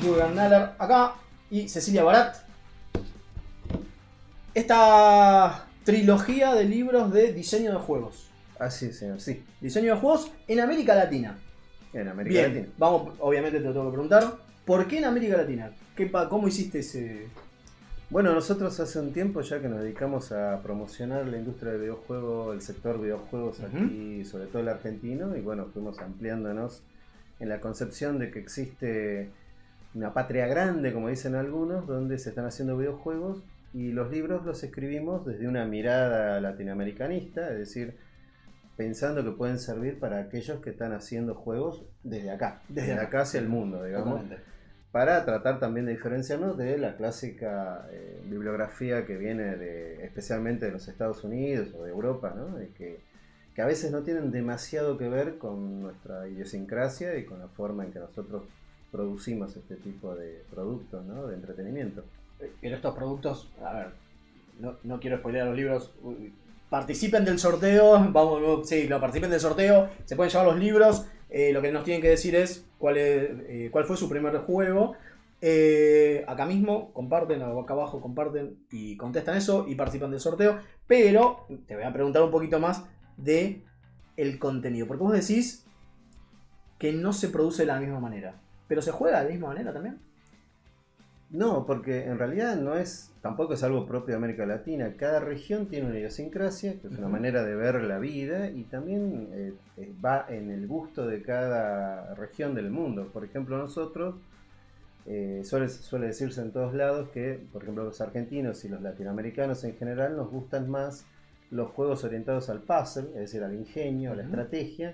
Jürgen Naller acá y Cecilia Barat. Esta trilogía de libros de diseño de juegos. Así, señor, sí. Diseño de juegos en América Latina. En América Bien, Latina. vamos, obviamente te lo tengo que preguntar. ¿Por qué en América Latina? ¿Cómo hiciste ese...? Bueno, nosotros hace un tiempo ya que nos dedicamos a promocionar la industria del videojuego, el sector videojuegos aquí, sobre todo el argentino, y bueno, fuimos ampliándonos en la concepción de que existe una patria grande, como dicen algunos, donde se están haciendo videojuegos, y los libros los escribimos desde una mirada latinoamericanista, es decir, pensando que pueden servir para aquellos que están haciendo juegos desde acá, desde acá hacia el mundo, digamos. Totalmente. Para tratar también de diferenciarnos de la clásica bibliografía que viene especialmente de los Estados Unidos o de Europa, ¿no? Que a veces no tienen demasiado que ver con nuestra idiosincrasia y con la forma en que nosotros producimos este tipo de productos, ¿no? De entretenimiento. Pero estos productos, a ver, no quiero spoilear los libros. Participen del sorteo, participen del sorteo, se pueden llevar los libros. Lo que nos tienen que decir es cuál fue su primer juego. Acá mismo, comparten, acá abajo comparten y contestan eso y participan del sorteo. Pero te voy a preguntar un poquito más de el contenido. Porque vos decís que no se produce de la misma manera. ¿Pero se juega de la misma manera también? No, porque en realidad tampoco es algo propio de América Latina. Cada región tiene una idiosincrasia, que es una manera de ver la vida, y también va en el gusto de cada región del mundo. Por ejemplo, nosotros, suele decirse en todos lados que, por ejemplo, los argentinos y los latinoamericanos en general nos gustan más los juegos orientados al puzzle, es decir, al ingenio, a la estrategia,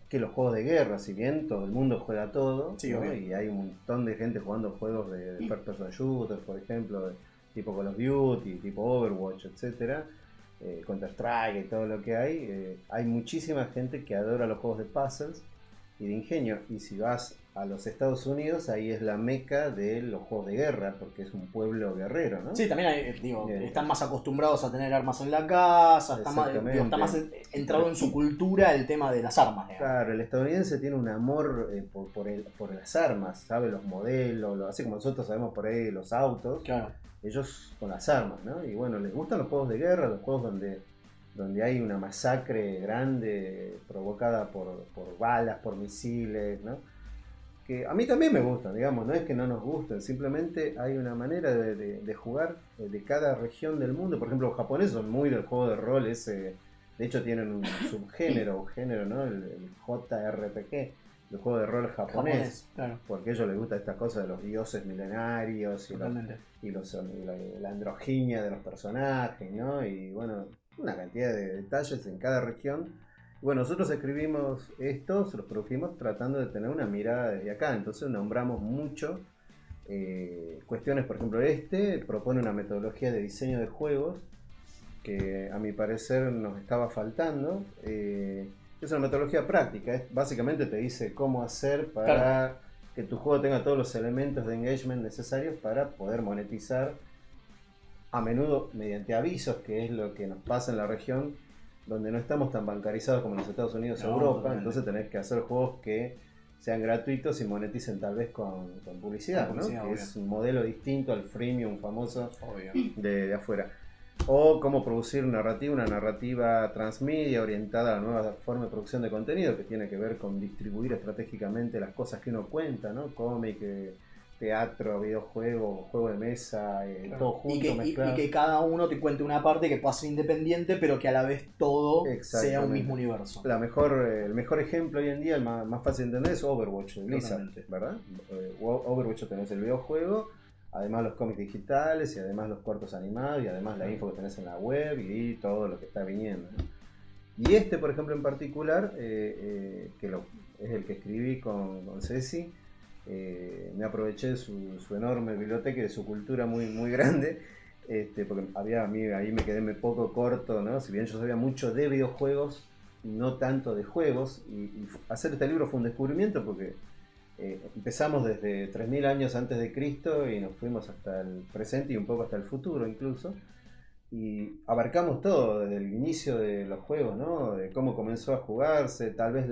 que los juegos de guerra. Si bien todo el mundo juega todo, sí, ¿no? Y hay un montón de gente jugando juegos de first person shooters, por ejemplo, tipo Call of Duty, tipo Overwatch, etcétera, Counter Strike y todo lo que hay muchísima gente que adora los juegos de puzzles y de ingenio. Y si vas a los Estados Unidos, ahí es la meca de los juegos de guerra, porque es un pueblo guerrero, ¿no? Sí, también están más acostumbrados a tener armas en la casa, está más entrado en su cultura el tema de las armas. Digamos. Claro, el estadounidense tiene un amor por las armas, sabe los modelos, así como nosotros sabemos por ahí los autos, claro. Ellos con las armas, ¿no? Y bueno, les gustan los juegos de guerra, los juegos donde hay una masacre grande provocada por balas, por misiles, ¿no? Que a mí también me gustan, digamos, no es que no nos gusten, simplemente hay una manera de jugar de cada región del mundo. Por ejemplo, los japoneses son muy del juego de rol ese, de hecho tienen un subgénero, género, ¿no? El JRPG, el juego de rol japonés, claro. Porque a ellos les gusta esta cosa de los dioses milenarios y la androginia de los personajes, ¿no? Y bueno, una cantidad de detalles en cada región. Bueno, nosotros escribimos estos, los produjimos tratando de tener una mirada desde acá, entonces nombramos mucho cuestiones. Por ejemplo, propone una metodología de diseño de juegos que a mi parecer nos estaba faltando. Es una metodología práctica, básicamente te dice cómo hacer para que tu juego tenga todos los elementos de engagement necesarios para poder monetizar, a menudo mediante avisos, que es lo que nos pasa en la región donde no estamos tan bancarizados como en los Estados Unidos o Europa. Totalmente. Entonces tenés que hacer juegos que sean gratuitos y moneticen tal vez con publicidad, ¿no? Que es un modelo distinto al freemium famoso de afuera. O cómo producir una narrativa transmedia orientada a la nueva forma de producción de contenido, que tiene que ver con distribuir estratégicamente las cosas que uno cuenta, ¿no? Cómic, teatro, videojuego, juego de mesa, todo junto, mezclado. Y que cada uno te cuente una parte que pueda ser independiente, pero que a la vez todo sea un mismo universo. El mejor ejemplo hoy en día, el más fácil de entender, es Overwatch de Blizzard, ¿verdad? Overwatch tenés el videojuego, además los cómics digitales, y además los cortos animados, y además la info que tenés en la web, y todo lo que está viniendo, ¿no? Y por ejemplo, en particular, es el que escribí con Ceci. Me aproveché de su enorme biblioteca y de su cultura muy, muy grande, porque ahí me quedé poco corto, ¿no? Si bien yo sabía mucho de videojuegos, no tanto de juegos, y hacer este libro fue un descubrimiento porque empezamos desde 3000 años antes de Cristo y nos fuimos hasta el presente y un poco hasta el futuro incluso, y abarcamos todo desde el inicio de los juegos, ¿no? De cómo comenzó a jugarse, tal vez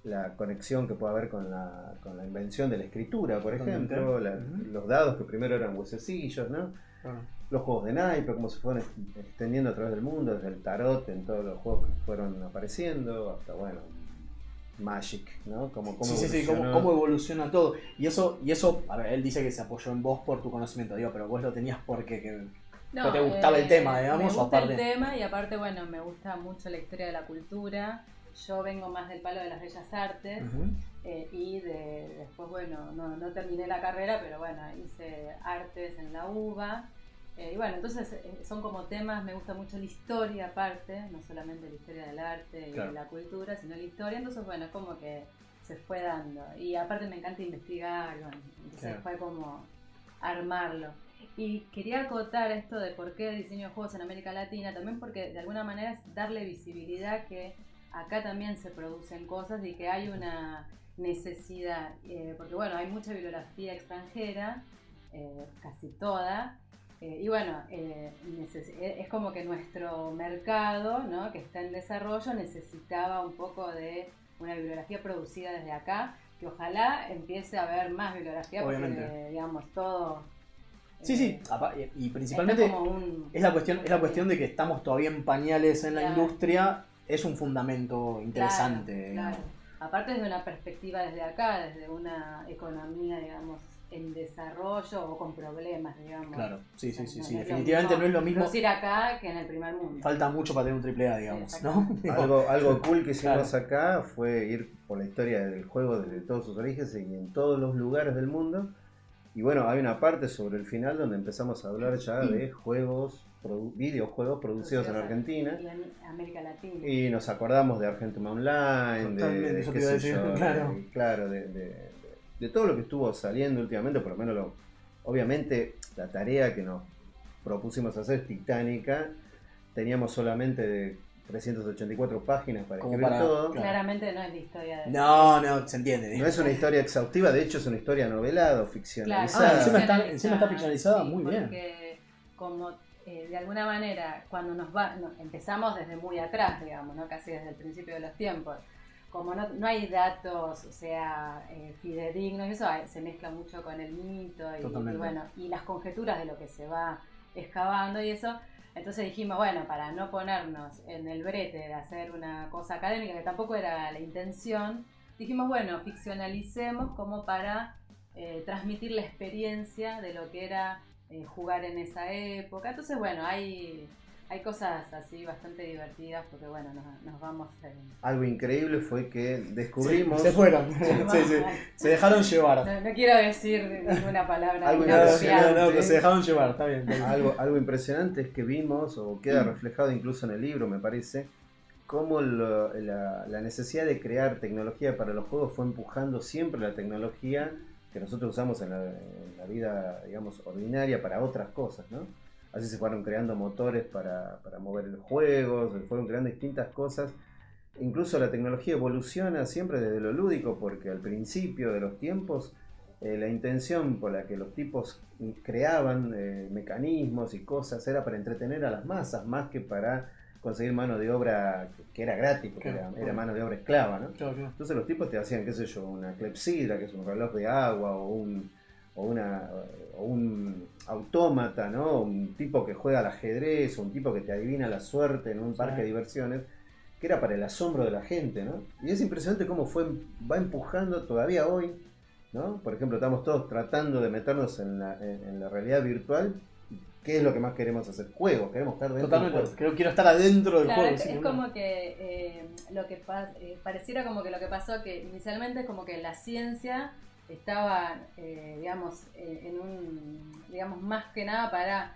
la conexión que puede haber con la invención de la escritura, por Totalmente. ejemplo, los dados que primero eran huesecillos, ¿no? Los juegos de naipes, cómo se fueron extendiendo a través del mundo, desde el tarot, en todos los juegos que fueron apareciendo, hasta, bueno, Magic, ¿no? Cómo cómo evoluciona todo. Y eso, a ver, él dice que se apoyó en vos por tu conocimiento, digo, pero vos lo tenías porque te gustaba el tema, digamos. Me gusta aparte... el tema y aparte, bueno, me gusta mucho la historia de la cultura. Yo vengo más del palo de las bellas artes. Y después, bueno, no terminé la carrera, pero bueno, hice artes en la UBA. Y bueno, entonces son como temas, me gusta mucho la historia aparte, no solamente la historia del arte y de la cultura, sino la historia. Entonces, bueno, es como que se fue dando. Y aparte me encanta investigar, bueno, entonces fue como armarlo. Y quería acotar esto de por qué diseño de juegos en América Latina, también porque de alguna manera es darle visibilidad que acá también se producen cosas y que hay una necesidad, porque bueno, hay mucha bibliografía extranjera, casi toda, y bueno, es como que nuestro mercado, ¿no?, que está en desarrollo, necesitaba un poco de una bibliografía producida desde acá, que ojalá empiece a haber más bibliografía, porque digamos, todo... Sí, y principalmente es la cuestión de que estamos todavía en pañales en la industria, es un fundamento interesante. Claro. Aparte desde una perspectiva desde acá, desde una economía, digamos, en desarrollo o con problemas, digamos. Claro, sí, definitivamente no es lo mismo producir acá que en el primer mundo. Falta mucho para tener un AAA, digamos, ¿no? Algo cool que hicimos acá fue ir por la historia del juego desde todos sus orígenes y en todos los lugares del mundo. Y bueno, hay una parte sobre el final donde empezamos a hablar ya de videojuegos producidos en Argentina. Y en América Latina. Y nos acordamos de Argentum Online, de todo lo que estuvo saliendo últimamente, por lo menos obviamente la tarea que nos propusimos hacer es titánica. Teníamos solamente 384 páginas para escribir todo. Claramente no es la historia de... No, se entiende. No es una historia exhaustiva, de hecho es una historia novelada o ficcionalizada. Encima está ficcionalizada, muy bien. Porque como de alguna manera, cuando empezamos desde muy atrás, digamos, ¿no?, casi desde el principio de los tiempos, como no hay datos, o sea, fidedignos, eso se mezcla mucho con el mito y bueno, y las conjeturas de lo que se va excavando y eso. Entonces dijimos, bueno, para no ponernos en el brete de hacer una cosa académica, que tampoco era la intención, dijimos, bueno, ficcionalicemos como para transmitir la experiencia de lo que era jugar en esa época. Entonces, bueno, hay cosas así bastante divertidas porque, bueno, nos vamos... Algo increíble fue que descubrimos... Se fueron, se dejaron llevar. No quiero decir ninguna palabra. Pero se dejaron llevar, está bien. Algo impresionante es que vimos, o queda reflejado incluso en el libro, me parece, cómo la necesidad de crear tecnología para los juegos fue empujando siempre la tecnología que nosotros usamos en la vida, digamos, ordinaria para otras cosas, ¿no? Así se fueron creando motores para mover el juego, se fueron creando distintas cosas. Incluso la tecnología evoluciona siempre desde lo lúdico, porque al principio de los tiempos la intención por la que los tipos creaban mecanismos y cosas era para entretener a las masas, más que para conseguir mano de obra que era gratis, porque era mano de obra esclava, ¿no? Entonces los tipos te hacían, qué sé yo, una clepsidra, que es un reloj de agua, o un autómata, ¿no? Un tipo que juega al ajedrez, o un tipo que te adivina la suerte en un parque de diversiones, que era para el asombro de la gente, ¿no? Y es impresionante cómo va empujando todavía hoy, ¿no? Por ejemplo, estamos todos tratando de meternos en la realidad virtual. ¿Qué es lo que más queremos hacer? Juegos, queremos estar dentro del juego. Quiero estar adentro del juego. Es como que lo que pareciera como que lo que pasó, que inicialmente es como que la ciencia estaba, digamos, digamos, más que nada para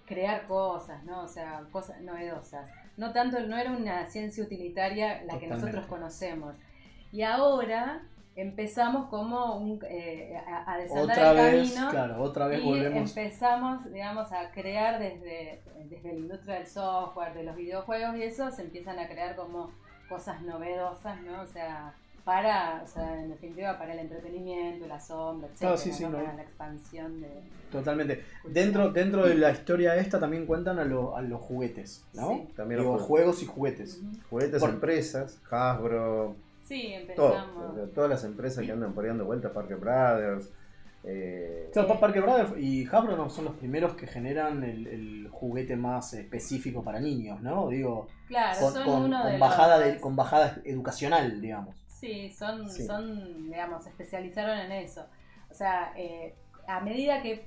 crear cosas, ¿no? O sea, cosas novedosas. No era una ciencia utilitaria la que nosotros conocemos. Y ahora empezamos como a desandar el camino. Otra vez y volvemos. Empezamos, digamos, a crear desde la industria del software, de los videojuegos y eso, se empiezan a crear como cosas novedosas, ¿no? O sea, en definitiva, para el entretenimiento, el asombro, etc. Para la expansión de... Totalmente. Dentro de la historia esta también cuentan a los juguetes, ¿no? Sí. También los juegos y juguetes. Juguetes, empresas, Hasbro... Sí, empezamos. Todas las empresas que andan por ahí dando vueltas, Parker Brothers. Claro, Parker Brothers y Hasbro no son los primeros que generan el juguete más específico para niños, ¿no? Digo, claro, con bajada educacional, digamos. Sí, digamos, se especializaron en eso. O sea, a medida que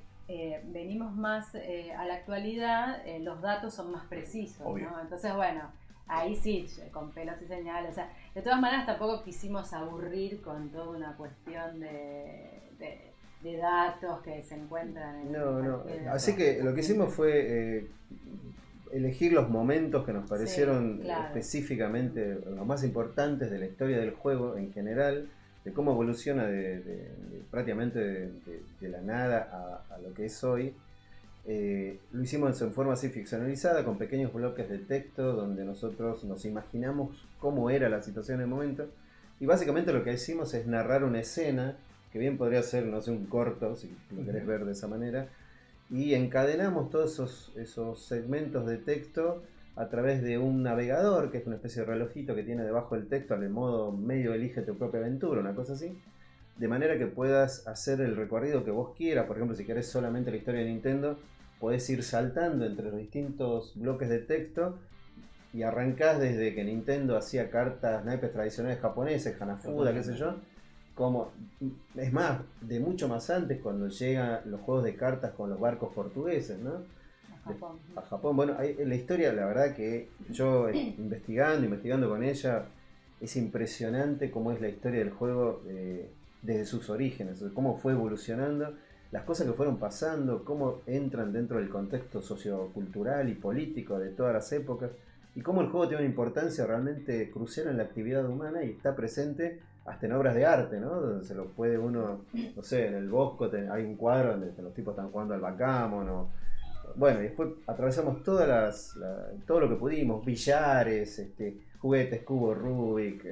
venimos más a la actualidad, los datos son más precisos, ¿no? Entonces, bueno, ahí sí, con pelos y señales. O sea, de todas maneras tampoco quisimos aburrir con toda una cuestión de datos que se encuentran en No. Así que lo que hicimos fue elegir los momentos que nos parecieron específicamente los más importantes de la historia del juego en general, de cómo evoluciona prácticamente de la nada a lo que es hoy. Lo hicimos en forma así ficcionalizada, con pequeños bloques de texto donde nosotros nos imaginamos cómo era la situación en el momento, y básicamente lo que hicimos es narrar una escena que bien podría ser, no sé, un corto, si lo querés ver de esa manera, y encadenamos todos esos segmentos de texto a través de un navegador, que es una especie de relojito que tiene debajo el texto, al modo medio elige tu propia aventura, una cosa así, de manera que puedas hacer el recorrido que vos quieras. Por ejemplo, si querés solamente la historia de Nintendo, podés ir saltando entre los distintos bloques de texto y arrancás desde que Nintendo hacía cartas, naipes tradicionales japoneses, Hanafuda, qué sé yo, como, es más, de mucho más antes, cuando llegan los juegos de cartas con los barcos portugueses, ¿no? A Japón. Bueno, la historia, la verdad que yo investigando con ella, es impresionante cómo es la historia del juego desde sus orígenes, cómo fue evolucionando, las cosas que fueron pasando, cómo entran dentro del contexto sociocultural y político de todas las épocas, y cómo el juego tiene una importancia realmente crucial en la actividad humana y está presente hasta en obras de arte, ¿no? Donde se lo puede uno, no sé, en el Bosco hay un cuadro donde los tipos están jugando al backgammon, bueno, y después atravesamos todo lo que pudimos, billares, juguetes, cubos Rubik,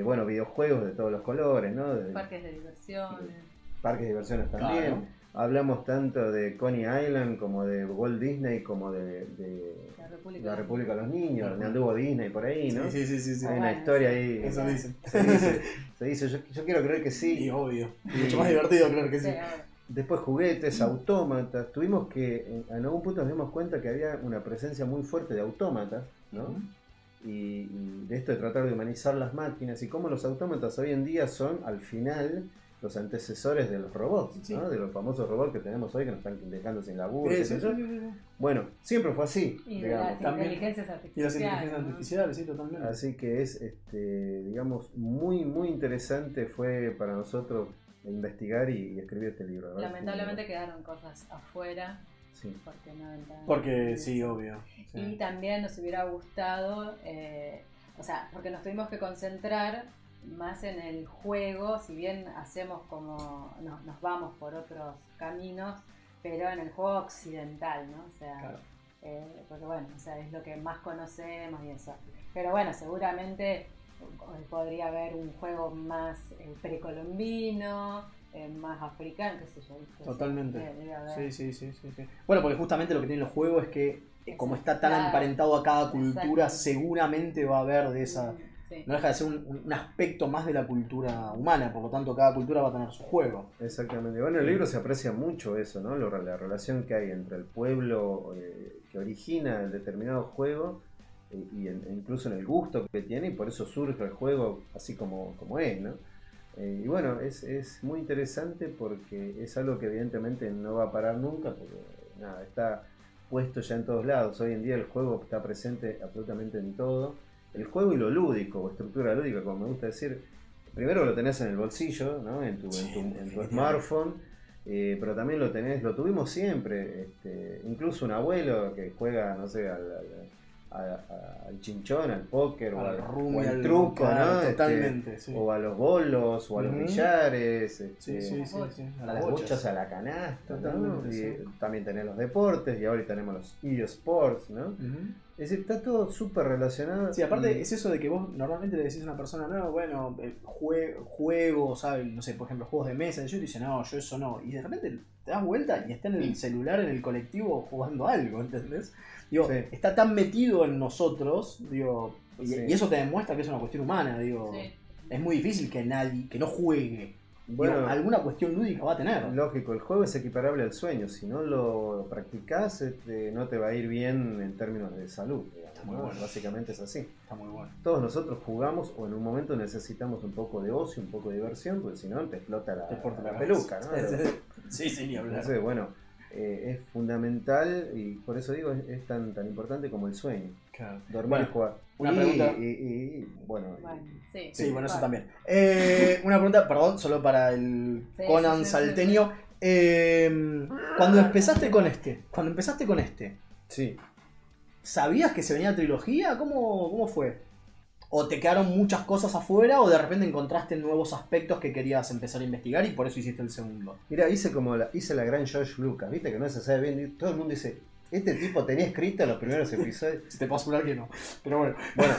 bueno, videojuegos de todos los colores, ¿no? Parques de diversiones. Parques de diversiones también. Claro. Hablamos tanto de Coney Island como de Walt Disney, como de la República de los Niños, donde anduvo Disney por ahí, ¿no? Sí. Hay una historia ahí. Eso dicen. Se dice, yo quiero creer que sí. Y obvio. Mucho más divertido creer que sí. Después juguetes, autómatas. Tuvimos que, en algún punto nos dimos cuenta que había una presencia muy fuerte de autómatas, ¿no? Y de esto de tratar de humanizar las máquinas y cómo los autómatas hoy en día son, al final, los antecesores de los robots, ¿no? De los famosos robots que tenemos hoy que nos están dejando sin laburo. Bueno, siempre fue así. Y digamos, las inteligencias artificiales. Y las inteligencias artificiales, sí, totalmente. Así que es, digamos, muy, muy interesante fue para nosotros investigar y escribir este libro, ¿verdad? Lamentablemente quedaron cosas afuera. Sí. Porque sí, obvio. Sí. Y también nos hubiera gustado, porque nos tuvimos que concentrar más en el juego, si bien hacemos como nos vamos por otros caminos, pero en el juego occidental, ¿no? O sea, claro. Porque bueno, o sea, es lo que más conocemos y eso. Pero bueno, seguramente podría haber un juego más precolombino, más africano, qué sé yo. Totalmente. Sí. Bueno, porque justamente lo que tienen los juegos es que como está tan emparentado a cada cultura, seguramente va a haber de esa... Sí. No deja de ser un aspecto más de la cultura humana, por lo tanto cada cultura va a tener su juego. Exactamente. Bueno, en el libro se aprecia mucho eso, ¿no? La relación que hay entre el pueblo que origina el determinado juego y incluso en el gusto que tiene, y por eso surge el juego así como es, ¿no? Y bueno, es muy interesante porque es algo que evidentemente no va a parar nunca, porque nada, está puesto ya en todos lados. Hoy en día el juego está presente absolutamente en todo. El juego y lo lúdico, o estructura lúdica, como me gusta decir, primero lo tenés en el bolsillo, ¿no? en tu smartphone, pero también lo tuvimos siempre, incluso un abuelo que juega, no sé, al chinchón, al póker, o al truco, ¿no? Totalmente, sí. O a los bolos, o a los billares, a las bochas, a la canasta, ¿no? Y también tenés los deportes, y ahora tenemos los eSports, ¿no? Es decir, está todo súper relacionado. Sí, aparte es eso de que vos normalmente le decís a una persona, no, bueno, juegos, ¿sabes? No sé, por ejemplo, juegos de mesa, y yo te dice, no, yo eso no. Y de repente te das vuelta y está en el celular, en el colectivo, jugando algo, ¿entendés? Digo, Sí. está tan metido en nosotros, digo, Sí. y eso te demuestra que es una cuestión humana, digo. Sí. Es muy difícil que nadie, que no juegue. Bueno, Digo, alguna cuestión lúdica va a tener. Lógico, el juego es equiparable al sueño. Si no lo practicás, no te va a ir bien en términos de salud. Digamos, Está muy ¿no? bueno. Básicamente es así. Está muy bueno. Todos nosotros jugamos o en un momento necesitamos un poco de ocio, un poco de diversión, porque si no te explota la, Te explota la la peluca, ¿no? Sí, ni hablar. Entonces, bueno, es fundamental y por eso digo, es tan importante como el sueño. Claro. Dormir Bueno, y jugar. una Y- pregunta. Bueno, sí. Sí, bueno, eso Bueno. también. Una pregunta, perdón, solo para el Sí, Conan sí, salteño. Cuando empezaste con este, Sí. ¿sabías que se venía trilogía? ¿Cómo fue? ¿O te quedaron muchas cosas afuera o de repente encontraste nuevos aspectos que querías empezar a investigar y por eso hiciste el segundo? Mira, hice la gran George Lucas, viste que no se sabe bien. Todo el mundo dice, este tipo tenía escrito los primeros episodios. Si te puedo asegurar que no. Pero bueno. Bueno,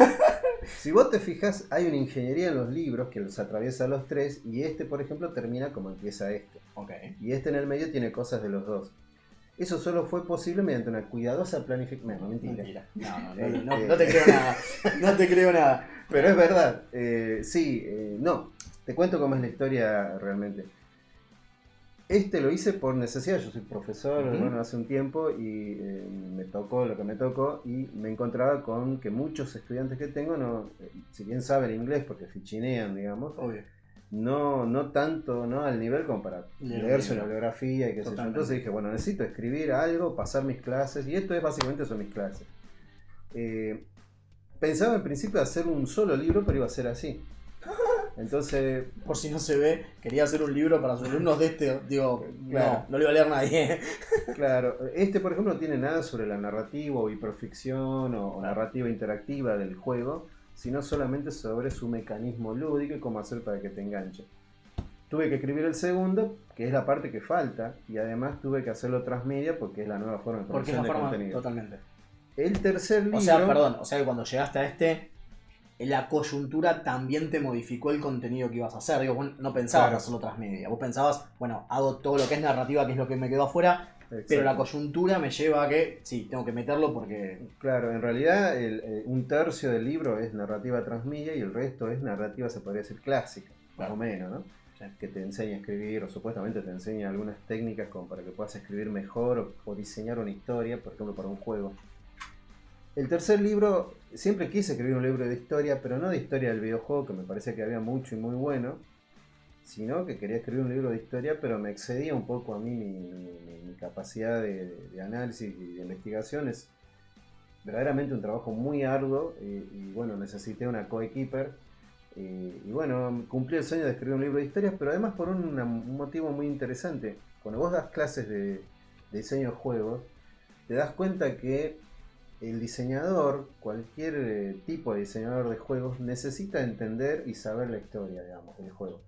si vos te fijas, hay una ingeniería en los libros que los atraviesa a los tres y este, por ejemplo, termina como empieza este. Ok. Y este en el medio tiene cosas de los dos. Eso solo fue posible mediante una cuidadosa planificación. No, mentira. No te creo nada. No te creo nada. Pero es verdad. No. Te cuento cómo es la historia realmente. Este lo hice por necesidad. Yo soy profesor, Ujú. bueno, hace un tiempo y me tocó lo que me tocó y me encontraba con que muchos estudiantes que tengo, no, si bien saben inglés porque fichinean, digamos, Obvio. no tanto, ¿no? Al nivel como para Leer leerse un una libro. biografía y qué sé yo. Totalmente. Entonces dije, bueno, necesito escribir algo, pasar mis clases, y esto es básicamente son mis clases. Pensaba en principio hacer un solo libro, pero iba a ser así. Entonces, Por si no se ve, quería hacer un libro para sus alumnos de este. Digo, Claro. no lo iba a leer nadie. claro, este por ejemplo no tiene nada sobre la narrativa o hiperficción o narrativa interactiva del juego, sino solamente sobre su mecanismo lúdico y cómo hacer para que te enganche. Tuve que escribir el segundo, que es la parte que falta, y además tuve que hacerlo transmedia porque es la nueva forma de Porque es producción la de forma. contenido. Totalmente. El tercer libro... O sea, perdón, o sea que cuando llegaste a este, la coyuntura también te modificó el contenido que ibas a hacer. Digo, vos no pensabas Claro. hacerlo transmedia. Vos pensabas, bueno, hago todo lo que es narrativa, que es lo que me quedó afuera, pero Exacto. la coyuntura me lleva a que, sí, tengo que meterlo porque. Claro, en realidad un tercio del libro es narrativa transmedia y el resto es narrativa, se podría decir, clásica, Claro. más o menos, ¿no? Sí. Que te enseña a escribir o supuestamente te enseña algunas técnicas como para que puedas escribir mejor o diseñar una historia, por ejemplo, para un juego. El tercer libro, siempre quise escribir un libro de historia, pero no de historia del videojuego, que me parecía que había mucho y muy bueno, sino que quería escribir un libro de historia, pero me excedía un poco a mí mi capacidad de análisis y de investigación. Es verdaderamente un trabajo muy arduo y bueno, necesité una coequiper. Y bueno, cumplí el sueño de escribir un libro de historias, pero además por un motivo muy interesante. Cuando vos das clases de diseño de juegos, te das cuenta que el diseñador, cualquier tipo de diseñador de juegos, necesita entender y saber la historia, digamos, del juego.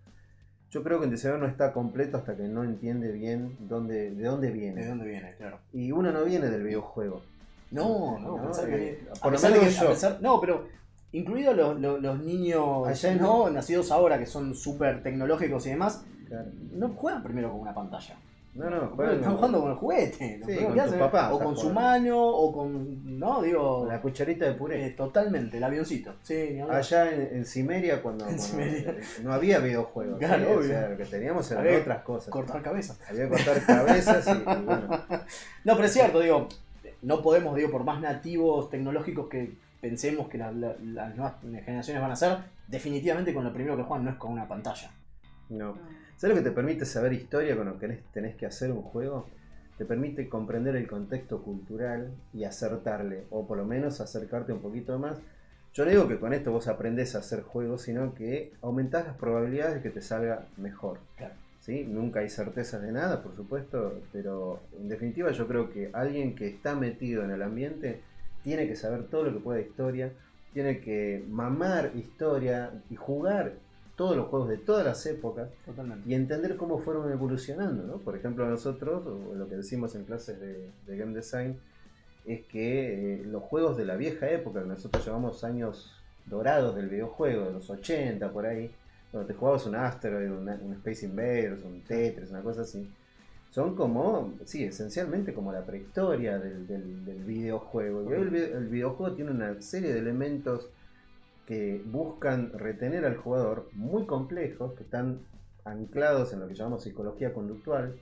Yo creo que el diseñador no está completo hasta que no entiende bien de dónde viene. ¿De dónde viene? Claro. Y uno no viene del videojuego. No, No, pensar que. por A lo pesar de menos que. yo. No, pero. Incluidos los niños Allá ¿no? nacidos ahora que son súper tecnológicos y demás, Claro. no juegan primero con una pantalla. No, Están jugando con el juguete. Lo Sí, primero con que tu hacen, papá o estás con su jugando. mano, o con. No, digo. La cucharita de puré. Totalmente, el avioncito. Sí, ni hablar. Allá en Cimeria, cuando Cimeria. no había videojuegos, Claro, ¿sí? O obvio. sea, lo que teníamos eran Había otras cosas. Cortar cabezas. Había que cortar cabezas y bueno. No, pero es cierto, digo, no podemos, digo, por más nativos tecnológicos que pensemos que las nuevas generaciones van a ser, definitivamente con lo primero que juegan no es con una pantalla. No. ¿Sabes lo que te permite saber historia con lo que tenés que hacer un juego? Te permite comprender el contexto cultural y acertarle, o por lo menos acercarte un poquito más. Yo no digo que con esto vos aprendés a hacer juegos, sino que aumentás las probabilidades de que te salga mejor. Claro. ¿Sí? Nunca hay certezas de nada, por supuesto, pero en definitiva yo creo que alguien que está metido en el ambiente tiene que saber todo lo que pueda de historia, tiene que mamar historia y jugar todos los juegos de todas las épocas Totalmente. y entender cómo fueron evolucionando, ¿no? Por ejemplo, nosotros, o lo que decimos en clases de game design, es que los juegos de la vieja época, que nosotros llamamos años dorados del videojuego, de los 80 por ahí, donde te jugabas un Asteroid, un Space Invaders, un Tetris, una cosa así, son como, sí, esencialmente como la prehistoria del videojuego. Y el videojuego tiene una serie de elementos que buscan retener al jugador, muy complejos, que están anclados en lo que llamamos psicología conductual.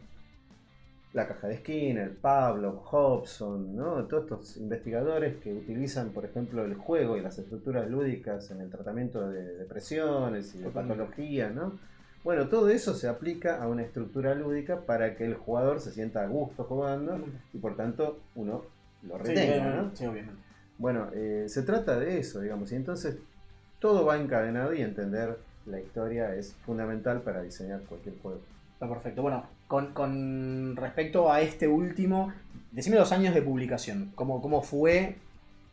La caja de Skinner, Pavlov, Hobson, ¿no? Todos estos investigadores que utilizan, por ejemplo, el juego y las estructuras lúdicas en el tratamiento de depresiones y de patología, ¿no? Bueno, todo eso se aplica a una estructura lúdica para que el jugador se sienta a gusto jugando y por tanto uno lo retenga, ¿no? Sí, obviamente. Bueno, se trata de eso, digamos, y entonces todo va encadenado y entender la historia es fundamental para diseñar cualquier juego. Está perfecto. Bueno, con respecto a este último, decime los años de publicación, ¿cómo fue?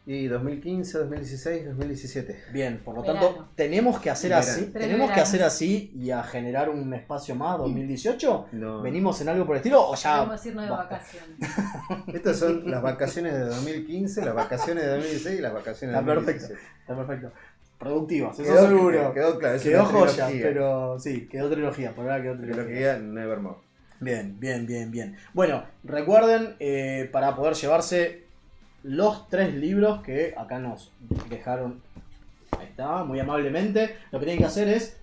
Y 2015, 2016, 2017. Bien, por lo Verano. tanto, tenemos que hacer así, Verano. así y a generar un espacio más 2018. No. ¿Venimos en algo por el estilo o ya? Vamos a irnos de vacaciones. Estas son las vacaciones de 2015, las vacaciones de 2016 y las vacaciones de Está perfecto. 2017. Está perfecto. Productivas, eso Quedó, seguro. Quedó claro, es Quedó una joya, trilogía. pero sí, quedó trilogía, por ahora quedó trilogía. Trilogía Nevermore. Bien. Bueno, recuerden, para poder llevarse los 3 libros que acá nos dejaron, ahí está, muy amablemente, lo que tienen que hacer es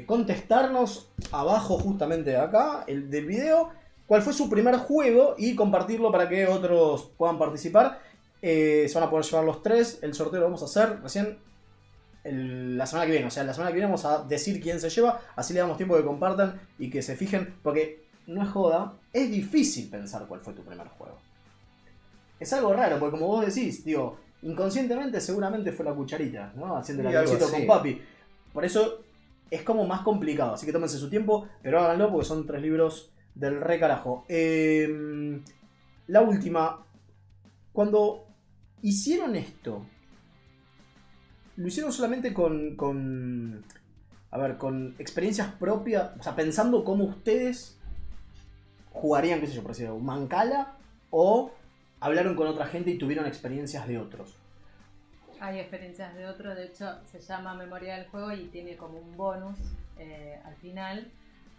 contestarnos abajo justamente de acá, el del video, cuál fue su primer juego y compartirlo para que otros puedan participar. Se van a poder llevar los 3, el sorteo lo vamos a hacer recién la semana que viene, o sea, la semana que viene vamos a decir quién se lleva, así le damos tiempo que compartan y que se fijen, porque no es joda, es difícil pensar cuál fue tu primer juego. Es algo raro, porque como vos decís, digo, inconscientemente seguramente fue la cucharita, ¿no? Haciendo el avioncito con papi. Por eso es como más complicado, así que tómense su tiempo, pero háganlo porque son 3 libros del re carajo. La última, cuando hicieron esto, lo hicieron solamente con experiencias propias, o sea, pensando cómo ustedes jugarían, qué sé yo, por decirlo, Mancala, o hablaron con otra gente y tuvieron experiencias de otros. Hay experiencias de otros, de hecho se llama Memoria del Juego y tiene como un bonus al final,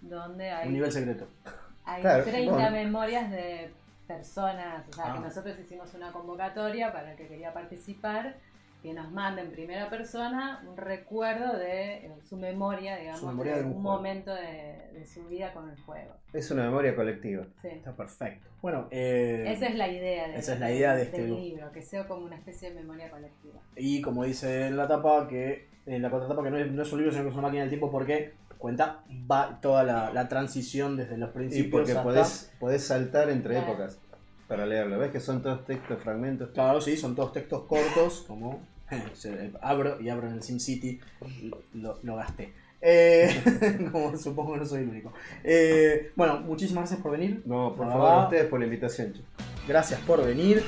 donde hay Un nivel secreto. Hay Claro, 30 bueno. memorias de personas, o sea, Ah. que nosotros hicimos una convocatoria para el que quería participar, que nos mande en primera persona un recuerdo de su memoria, digamos, Su memoria de de un un juego. momento de su vida con el juego. Es una memoria colectiva. Sí. Está perfecto. Bueno, Esa es la idea, esa es la idea de este del grupo. libro, que sea como una especie de memoria colectiva. y como dice en la tapa, en la contratapa, que no es un libro, sino que es una máquina del tiempo, porque cuenta toda la transición desde los Y principios porque hasta... podés saltar entre Claro. épocas para leerlo. ¿Ves que son todos textos, fragmentos? Claro, sí, son todos textos cortos, como abro en el SimCity, lo gasté. Como supongo que no soy el único. Bueno, muchísimas gracias por venir. No, por La favor, verdad, a ustedes por la invitación, chicos. gracias por venir.